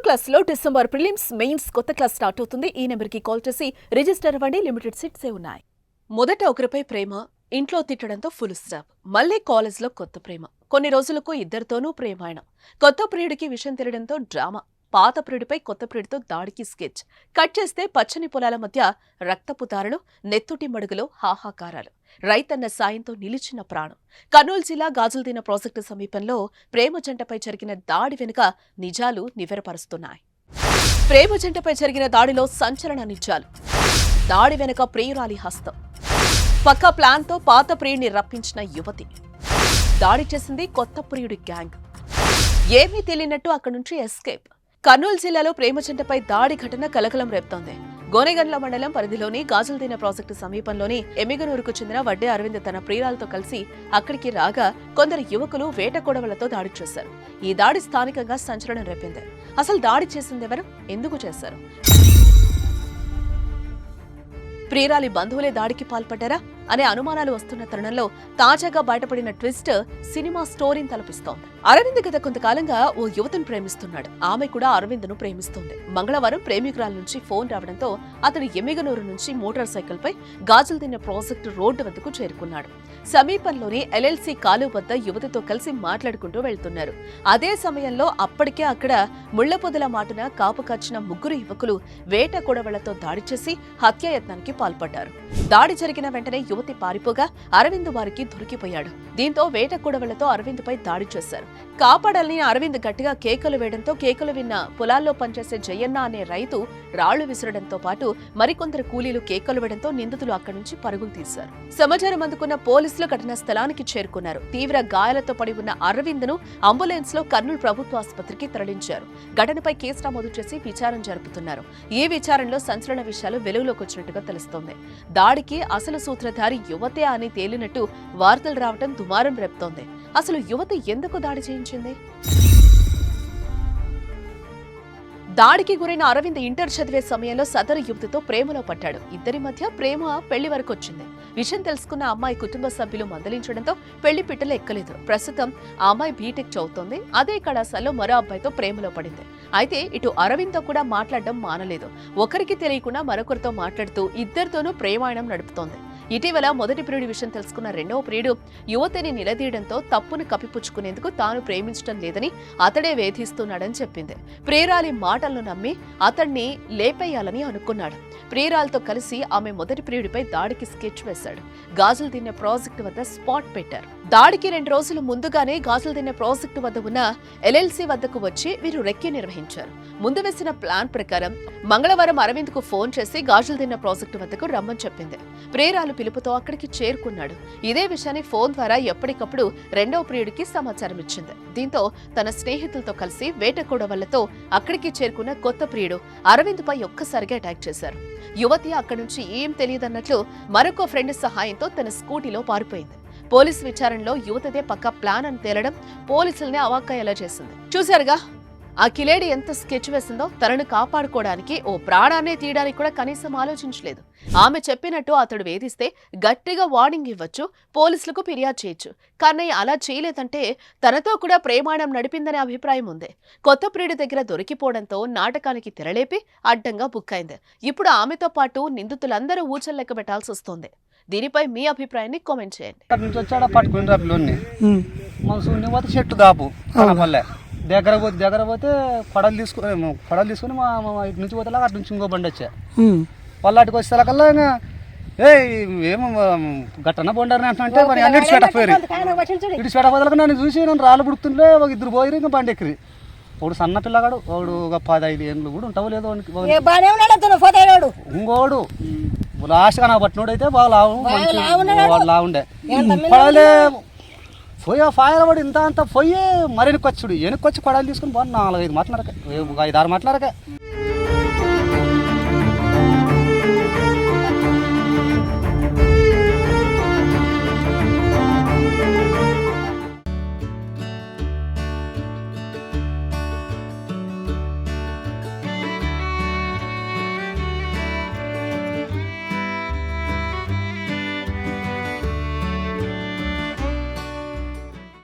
క్లాస్లో December prelims mains కొత్త class start అవుతుంది. ఈ నెంబర్కి కాల్ చేసి రిజిస్టర్ అవ్వండి. లిమిటెడ్ సీట్సే ఉన్నాయి. మొదట ఒకరిపై ప్రేమ, ఇంట్లో తిట్టడంతో ఫుల్ స్టాప్. మళ్లీ కాలేజ్లో కొత్త ప్రేమ, కొన్ని రోజులకు ఇద్దరితోనూ ప్రేమాయణం. కొత్త ప్రియుడికి విషం తిరగడంతో డ్రామా, పాత ప్రియుడిపై కొత్త ప్రియుడితో దాడికి స్కెచ్. కట్ చేస్తే పచ్చని పొలాల మధ్య రక్తపుతారలు, నెత్తుటి మడుగులో హాహాకారాలు. రైతన్న సాయంతో నిలిచిన ప్రాణం. కర్నూలు జిల్లా గాజుల్దీన ప్రాజెక్టు సమీపంలో ప్రేమ జంటపై జరిగిన దాడి వెనుక నిజాలు నివ్వెరపరుస్తున్నాయి. ప్రేమ జంటపై జరిగిన దాడిలో సంచలన నిజాలు. దాడి వెనుక ప్రియురాలి హస్తం. పక్కా ప్లాన్తో పాత ప్రియుడిని రప్పించిన యువతి. దాడి చేసింది కొత్త ప్రియుడి గ్యాంగ్. ఏమీ తెలియనట్టు అక్కడి నుంచి ఎస్కేప్. కర్నూలు జిల్లాలో ప్రేమ జంటపై దాడి ఘటన కలకలం రేపుతోంది. గోనెగండ్ల మండలం పరిధిలోని గాజుల్దీన ప్రాజెక్టు సమీపంలోని ఎమ్మిగనూరుకు చెందిన వడ్డే అరవింద్ తన ప్రియురాలతో కలిసి అక్కడికి రాగా కొందరు యువకులు వేట కొడవలతో దాడి చేశారు. ఈ దాడి స్థానికంగా సంచలనం రేపింది. అసలు దాడి చేసిందెవరు, ఎందుకు చేశారు? ప్రియురాలి బంధువులే దాడికి పాల్పడ్డారా అనే అనుమానాలు వస్తున్న తరుణంలో తాజాగా బయటపడిన ట్విస్ట్ సినిమా స్టోరీని తలపిస్తోంది. అరవింద్ గత కొంతకాలంగా ఓ యువతను ప్రేమిస్తున్నాడు. ఆమె కూడా అరవింద్ ను ప్రేమిస్తోంది. మంగళవారం ప్రేమికురాల నుంచి ఫోన్ రావడంతో అతడు ఎమ్మిగనూరు నుంచి మోటార్ సైకిల్ పై గాజుల్దీన ప్రాజెక్టు రోడ్డు వద్దకు చేరుకున్నాడు. సమీపంలోని ఎల్ఎల్సి కాలువ వద్ద యువతితో కలిసి మాట్లాడుకుంటూ వెళ్తున్నారు. అదే సమయంలో అప్పటికే అక్కడ ముళ్లపొదల మాటున కాపు కాచిన ముగ్గురు యువకులు వేట కొడవలతో దాడి చేసి హత్యాయత్నానికి పాల్పడ్డారు. దాడి జరిగిన వెంటనే యువతి పారిపోగా అరవింద్ వారికి దొరికిపోయాడు. దీంతో వేట కొడవలతో అరవింద్ పై దాడి చేశారు. కాపాడాలని అరవింద్ గట్టిగా కేకలు వేయడంతో కేకలు విన్న పొలాల్లో పనిచేసే జయన్న అనే రైతు రాళ్లు విసరడంతో పాటు మరికొందరు కూలీలు కేకలు వేయడంతో నిందితులు అక్కడి నుంచి పరుగులు తీశారు. సమాచారం అందుకున్న పోలీసులు ఘటనా స్థలానికి చేరుకున్నారు. తీవ్ర గాయాలతో పడి ఉన్న అరవింద్ ను అంబులెన్స్ లో కర్నూలు ప్రభుత్వ ఆసుపత్రికి తరలించారు. ఘటనపై కేసు నమోదు చేసి విచారణ జరుపుతున్నారు. ఈ విచారణలో సంచలన విషయాలు వెలుగులోకి వచ్చినట్టుగా తెలుస్తోంది. దాడికి అసలు సూత్రధారి యువతే అని తేలినట్టు వార్తలు రావడం దుమారం రేపుతోంది. అసలు యువతి ఎందుకు దాడి చేయించింది? దాడికి గురైన అరవింద్ ఇంటర్ చదివే సమయంలో సదరు యువతితో ప్రేమలో పడ్డాడు. ఇద్దరి మధ్య ప్రేమ పెళ్లి వరకు వచ్చింది. విషయం తెలుసుకున్న అమ్మాయి కుటుంబ సభ్యులు మందలించడంతో పెళ్లి పిట్టలు ఎక్కలేదు. ప్రస్తుతం ఆ అమ్మాయి బీటెక్ చదువుతోంది. అదే కళాశాలలో మరో అబ్బాయితో ప్రేమలో పడింది. అయితే ఇటు అరవింద్తో కూడా మాట్లాడడం మానలేదు. ఒకరికి తెలియకుండా మరొకరితో మాట్లాడుతూ ఇద్దరితోనూ ప్రేమాయణం నడుపుతోంది. ఇటీవల మొదటి ప్రియుడి విషయం తెలుసుకున్న రెండవ ప్రియుడు యువతిని నిలదీయడంతో తప్పును కప్పిపుచ్చుకునేందుకు తాను ప్రేమించడం లేదని అతడే వేధిస్తున్నాడని చెప్పింది. ప్రియురాలి మాటలను నమ్మి అతన్ని లేపేయాలని అనుకున్నాడు. ప్రియురాలతో కలిసి ఆమె మొదటి ప్రియుడిపై దాడికి స్కెచ్ వేశాడు. గాజుల్దీన ప్రాజెక్టు వద్ద స్పాట్ పెట్టారు. దాడికి 2 రోజులు ముందుగానే గాజుల్దీన ప్రాజెక్టు వద్ద ఉన్న ఎల్ఎల్సి వద్దకు వచ్చి వీరు రెక్కి నిర్వహించారు. ముందు వేసిన ప్లాన్ ప్రకారం మంగళవారం అరవింద్ కు ఫోన్ చేసి గాజుల్దీన ప్రాజెక్టు వద్దకు రమ్మని చెప్పింది. ప్రియురాలు పిలుపుతో అక్కడికి చేరుకున్నాడు. ఇదే విషయాన్ని ఫోన్ ద్వారా ఎప్పటికప్పుడు రెండవ ప్రియుడికి సమాచారం ఇచ్చింది. దీంతో తన స్నేహితులతో కలిసి వేట కొడవలతో అక్కడికి చేరుకున్న కొత్త ప్రియుడు అరవింద్ పై ఒక్కసారిగా అటాక్ చేశారు. యువతి అక్కడి నుంచి ఏం తెలియదన్నట్లు మరొక ఫ్రెండ్ సహాయంతో తన స్కూటీలో పారిపోయింది. పోలీసు విచారణలో యువతదే పక్కా ప్లాన్ అని తేలడం పోలీసుల్ని అవాక్కయ్యేలా చేసింది. చూశారుగా ఆ కిలేడి ఎంత స్కెచ్ వేసిందో. తనను కాపాడుకోవడానికి ఓ ప్రాణాన్నే తీయడానికి కూడా కనీసం ఆలోచించలేదు. ఆమె చెప్పినట్టు అతడు వేధిస్తే గట్టిగా వార్నింగ్ ఇవ్వచ్చు, పోలీసులకు ఫిర్యాదు చేయొచ్చు. కానీ అలా చేయలేదంటే తనతో కూడా ప్రేమాయణం నడిపిందనే అభిప్రాయం ఉంది. కొత్త ప్రియుడి దగ్గర దొరికిపోవడంతో నాటకానికి తెరలేపి అడ్డంగా బుక్ అయింది. ఇప్పుడు ఆమెతో పాటు నిందితులందరూ ఊచలు లెక్క పెట్టాల్సి వస్తోంది. దీనిపై మీ అభిప్రాయాన్ని కామెంట్ చేయండి. దగ్గర పోతే కొడలు తీసుకుని మా ఇటు నుంచి పోతే అటు నుంచి ఇంకో బండి వచ్చా పల్లాటికి వచ్చేసరికల్లా ఇంకా ఏమో గట్టన బొండారని అంటే మరి అన్ని ఇటు చెడపోతలకు నన్ను చూసి నన్ను రాళ్ళు పుడుతుంటే ఒక ఇద్దరు పోయి ఇంకా బండి ఎక్కిరి. ఒకడు సన్న పిల్లగాడు, ఒకడు ఒక 15 ఏళ్ళు కూడా ఉంటావు లేదు. ఇంకోడు లాస్ట్గా నా పట్టినోడు అయితే బాగా లావుండే పడలే పోయి ఫైర్ పడి ఇంత అంతా పోయి మరి వెనక్కొచ్చుడు. వెనక్కొచ్చి కొడాలు తీసుకుని బాగా 4-5 మాట్లాడక 5-6 మాట్లాడక